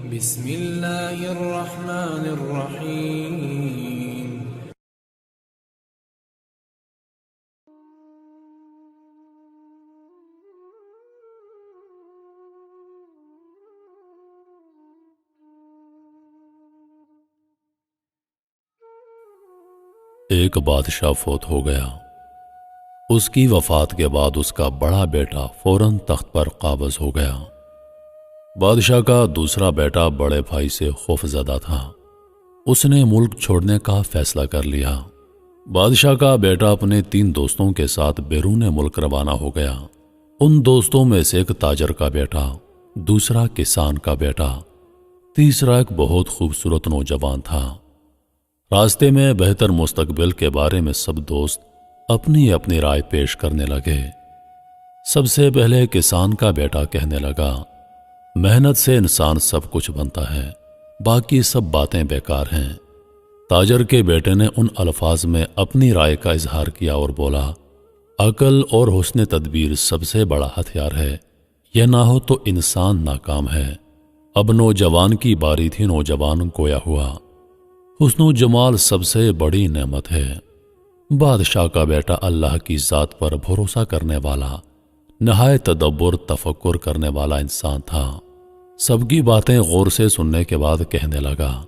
بسم اللہ الرحمن الرحیم۔ ایک بادشاہ فوت ہو گیا۔ اس کی وفات کے بعد اس کا بڑا بیٹا فوراً تخت پر قابض ہو گیا۔ بادشاہ کا دوسرا بیٹا بڑے بھائی سے خوف زدہ تھا۔ اس نے ملک چھوڑنے کا فیصلہ کر لیا۔ بادشاہ کا بیٹا اپنے 3 دوستوں کے ساتھ بیرون ملک روانہ ہو گیا۔ ان دوستوں میں سے ایک تاجر کا بیٹا، دوسرا کسان کا بیٹا، تیسرا ایک بہت خوبصورت نوجوان تھا۔ راستے میں بہتر مستقبل کے بارے میں سب دوست اپنی اپنی رائے پیش کرنے لگے۔ سب سے پہلے کسان کا بیٹا کہنے لگا، محنت سے انسان سب کچھ بنتا ہے، باقی سب باتیں بیکار ہیں۔ تاجر کے بیٹے نے ان الفاظ میں اپنی رائے کا اظہار کیا اور بولا، عقل اور حسن تدبیر سب سے بڑا ہتھیار ہے، یہ نہ ہو تو انسان ناکام ہے۔ اب نوجوان کی باری تھی۔ نوجوان گویا ہوا، حسن و جمال سب سے بڑی نعمت ہے۔ بادشاہ کا بیٹا اللہ کی ذات پر بھروسہ کرنے والا، نہایت تدبر تفکر کرنے والا انسان تھا۔ سب کی باتیں غور سے سننے کے بعد کہنے لگا،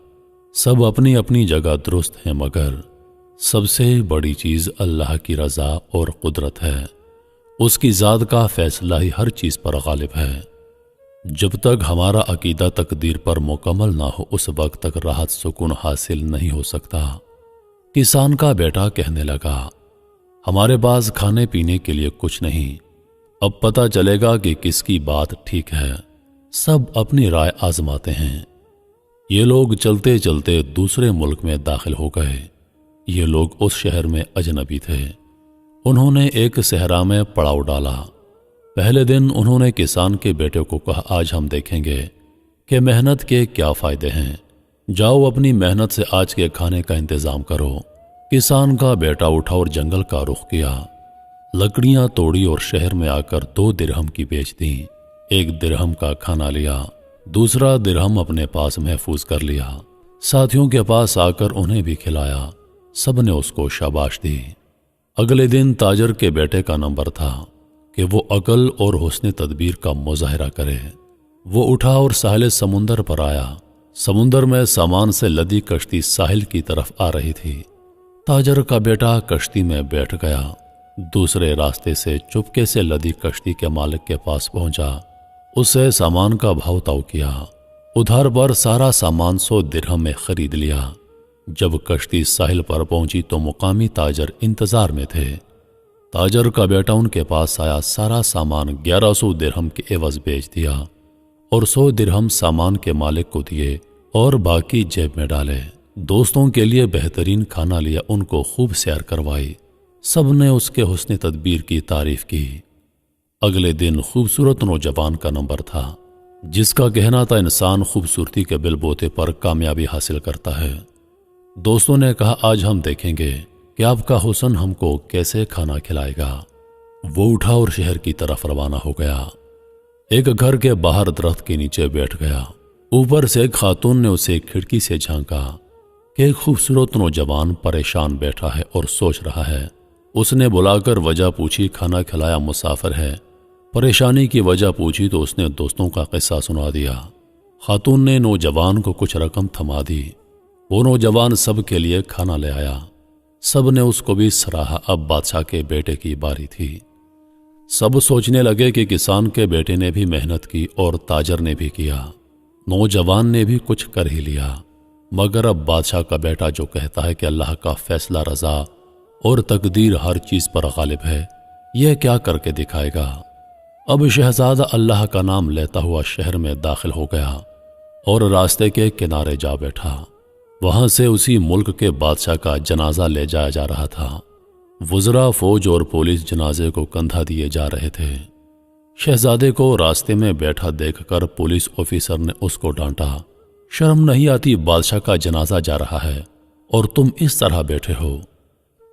سب اپنی اپنی جگہ درست ہیں، مگر سب سے بڑی چیز اللہ کی رضا اور قدرت ہے۔ اس کی ذات کا فیصلہ ہی ہر چیز پر غالب ہے۔ جب تک ہمارا عقیدہ تقدیر پر مکمل نہ ہو، اس وقت تک راحت سکون حاصل نہیں ہو سکتا۔ کسان کا بیٹا کہنے لگا، ہمارے پاس کھانے پینے کے لیے کچھ نہیں، اب پتہ چلے گا کہ کس کی بات ٹھیک ہے۔ سب اپنی رائے آزماتے ہیں۔ یہ لوگ چلتے چلتے دوسرے ملک میں داخل ہو گئے۔ یہ لوگ اس شہر میں اجنبی تھے۔ انہوں نے ایک صحرا میں پڑاؤ ڈالا۔ پہلے دن انہوں نے کسان کے بیٹے کو کہا، آج ہم دیکھیں گے کہ محنت کے کیا فائدے ہیں، جاؤ اپنی محنت سے آج کے کھانے کا انتظام کرو۔ کسان کا بیٹا اٹھا اور جنگل کا رخ کیا، لکڑیاں توڑی اور شہر میں آ کر 2 درہم کی بیچ دیں۔ 1 درہم کا کھانا لیا، دوسرا درہم اپنے پاس محفوظ کر لیا۔ ساتھیوں کے پاس آ کر انہیں بھی کھلایا۔ سب نے اس کو شاباش دی۔ اگلے دن تاجر کے بیٹے کا نمبر تھا کہ وہ عقل اور حسن تدبیر کا مظاہرہ کرے۔ وہ اٹھا اور ساحل سمندر پر آیا۔ سمندر میں سامان سے لدی کشتی ساحل کی طرف آ رہی تھی۔ تاجر کا بیٹا کشتی میں بیٹھ گیا، دوسرے راستے سے چپکے سے لدی کشتی کے مالک کے پاس پہنچا، اسے سامان کا بھاؤ تاؤ کیا۔ ادھار پر سارا سامان 100 درہم میں خرید لیا۔ جب کشتی ساحل پر پہنچی تو مقامی تاجر انتظار میں تھے۔ تاجر کا بیٹا ان کے پاس آیا، سارا سامان 1100 درہم کے عوض بیچ دیا اور 100 درہم سامان کے مالک کو دیے اور باقی جیب میں ڈالے۔ دوستوں کے لیے بہترین کھانا لیا، ان کو خوب سیر کروائی۔ سب نے اس کے حسن تدبیر کی تعریف کی۔ اگلے دن خوبصورت نوجوان کا نمبر تھا، جس کا کہنا تھا انسان خوبصورتی کے بل بوتے پر کامیابی حاصل کرتا ہے۔ دوستوں نے کہا، آج ہم دیکھیں گے کہ آپ کا حسن ہم کو کیسے کھانا کھلائے گا۔ وہ اٹھا اور شہر کی طرف روانہ ہو گیا۔ ایک گھر کے باہر درخت کے نیچے بیٹھ گیا۔ اوپر سے ایک خاتون نے اسے کھڑکی سے جھانکا کہ ایک خوبصورت نوجوان پریشان بیٹھا ہے اور سوچ رہا ہے۔ اس نے بلا کر وجہ پوچھی، کھانا کھلایا، مسافر ہے۔ پریشانی کی وجہ پوچھی تو اس نے دوستوں کا قصہ سنا دیا۔ خاتون نے نوجوان کو کچھ رقم تھما دی۔ وہ نوجوان سب کے لیے کھانا لے آیا۔ سب نے اس کو بھی سراہا۔ اب بادشاہ کے بیٹے کی باری تھی۔ سب سوچنے لگے کہ کسان کے بیٹے نے بھی محنت کی اور تاجر نے بھی کیا، نوجوان نے بھی کچھ کر ہی لیا، مگر اب بادشاہ کا بیٹا جو کہتا ہے کہ اللہ کا فیصلہ رضا اور تقدیر ہر چیز پر غالب ہے، یہ کیا کر کے دکھائے گا۔ اب شہزادہ اللہ کا نام لیتا ہوا شہر میں داخل ہو گیا اور راستے کے کنارے جا بیٹھا۔ وہاں سے اسی ملک کے بادشاہ کا جنازہ لے جایا جا رہا تھا۔ وزراء، فوج اور پولیس جنازے کو کندھا دیے جا رہے تھے۔ شہزادے کو راستے میں بیٹھا دیکھ کر پولیس آفیسر نے اس کو ڈانٹا، شرم نہیں آتی؟ بادشاہ کا جنازہ جا رہا ہے اور تم اس طرح بیٹھے ہو۔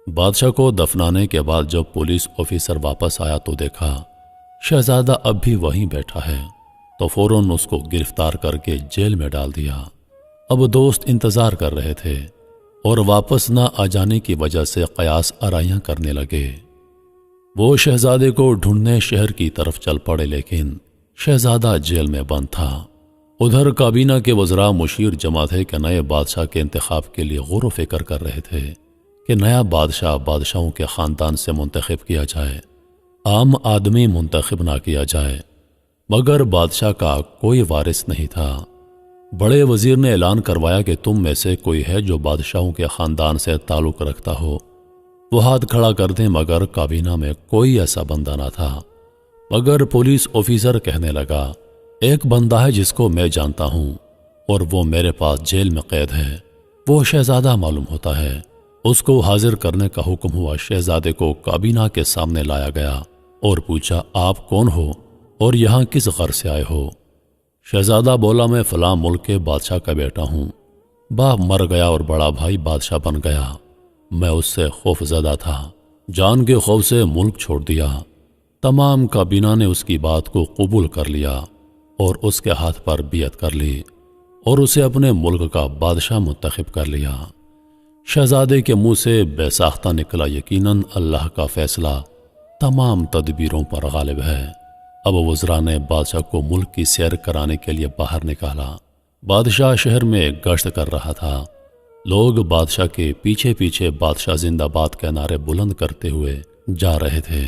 بادشاہ کو دفنانے کے بعد جب پولیس آفیسر واپس آیا تو دیکھا شہزادہ اب بھی وہیں بیٹھا ہے۔ تو فوراً اس کو گرفتار کر کے جیل میں ڈال دیا۔ اب دوست انتظار کر رہے تھے اور واپس نہ آ جانے کی وجہ سے قیاس آرائیاں کرنے لگے۔ وہ شہزادے کو ڈھونڈنے شہر کی طرف چل پڑے، لیکن شہزادہ جیل میں بند تھا۔ ادھر کابینہ کے وزراء مشیر جمع تھے کہ نئے بادشاہ کے انتخاب کے لیے غور و فکر کر رہے تھے کہ نیا بادشاہ بادشاہوں کے خاندان سے منتخب کیا جائے، عام آدمی منتخب نہ کیا جائے۔ مگر بادشاہ کا کوئی وارث نہیں تھا۔ بڑے وزیر نے اعلان کروایا کہ تم میں سے کوئی ہے جو بادشاہوں کے خاندان سے تعلق رکھتا ہو، وہ ہاتھ کھڑا کر دیں، مگر کابینہ میں کوئی ایسا بندہ نہ تھا۔ مگر پولیس آفیسر کہنے لگا، ایک بندہ ہے جس کو میں جانتا ہوں اور وہ میرے پاس جیل میں قید ہے، وہ شہزادہ معلوم ہوتا ہے۔ اس کو حاضر کرنے کا حکم ہوا۔ شہزادے کو کابینہ کے سامنے لایا گیا اور پوچھا، آپ کون ہو اور یہاں کس غرض سے آئے ہو؟ شہزادہ بولا، میں فلاں ملک کے بادشاہ کا بیٹا ہوں، باپ مر گیا اور بڑا بھائی بادشاہ بن گیا، میں اس سے خوف زدہ تھا، جان کے خوف سے ملک چھوڑ دیا۔ تمام کابینہ نے اس کی بات کو قبول کر لیا اور اس کے ہاتھ پر بیعت کر لی اور اسے اپنے ملک کا بادشاہ منتخب کر لیا۔ شہزادے کے منہ سے بے ساختہ نکلا، یقیناً اللہ کا فیصلہ تمام تدبیروں پر غالب ہے۔ اب وزراء نے بادشاہ کو ملک کی سیر کرانے کے لیے باہر نکالا۔ بادشاہ شہر میں گشت کر رہا تھا۔ لوگ بادشاہ کے پیچھے پیچھے بادشاہ زندہ باد کے نعرے بلند کرتے ہوئے جا رہے تھے۔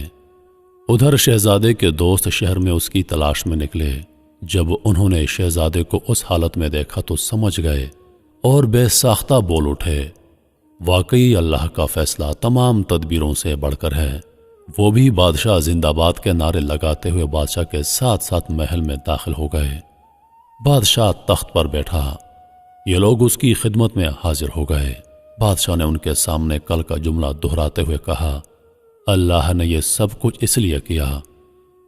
ادھر شہزادے کے دوست شہر میں اس کی تلاش میں نکلے۔ جب انہوں نے شہزادے کو اس حالت میں دیکھا تو سمجھ گئے اور بے ساختہ بول اٹھے، واقعی اللہ کا فیصلہ تمام تدبیروں سے بڑھ کر ہے۔ وہ بھی بادشاہ زندہ باد کے نعرے لگاتے ہوئے بادشاہ کے ساتھ ساتھ محل میں داخل ہو گئے۔ بادشاہ تخت پر بیٹھا، یہ لوگ اس کی خدمت میں حاضر ہو گئے۔ بادشاہ نے ان کے سامنے کل کا جملہ دہراتے ہوئے کہا، اللہ نے یہ سب کچھ اس لیے کیا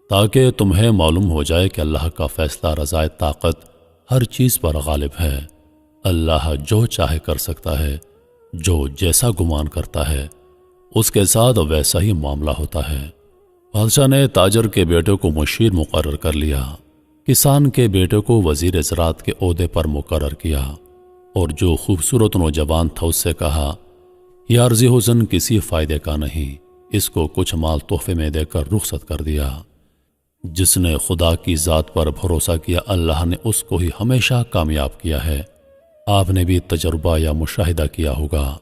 تاکہ تمہیں معلوم ہو جائے کہ اللہ کا فیصلہ رضائے طاقت ہر چیز پر غالب ہے۔ اللہ جو چاہے کر سکتا ہے، جو جیسا گمان کرتا ہے اس کے ساتھ ویسا ہی معاملہ ہوتا ہے۔ بادشاہ نے تاجر کے بیٹے کو مشیر مقرر کر لیا، کسان کے بیٹے کو وزیر زراعت کے عہدے پر مقرر کیا، اور جو خوبصورت نوجوان تھا اس سے کہا، یہ عارضی حسن کسی فائدے کا نہیں، اس کو کچھ مال تحفے میں دے کر رخصت کر دیا۔ جس نے خدا کی ذات پر بھروسہ کیا، اللہ نے اس کو ہی ہمیشہ کامیاب کیا ہے۔ آپ نے بھی تجربہ یا مشاہدہ کیا ہوگا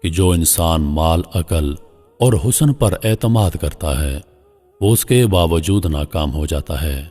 کہ جو انسان مال، عقل اور حسن پر اعتماد کرتا ہے وہ اس کے باوجود ناکام ہو جاتا ہے۔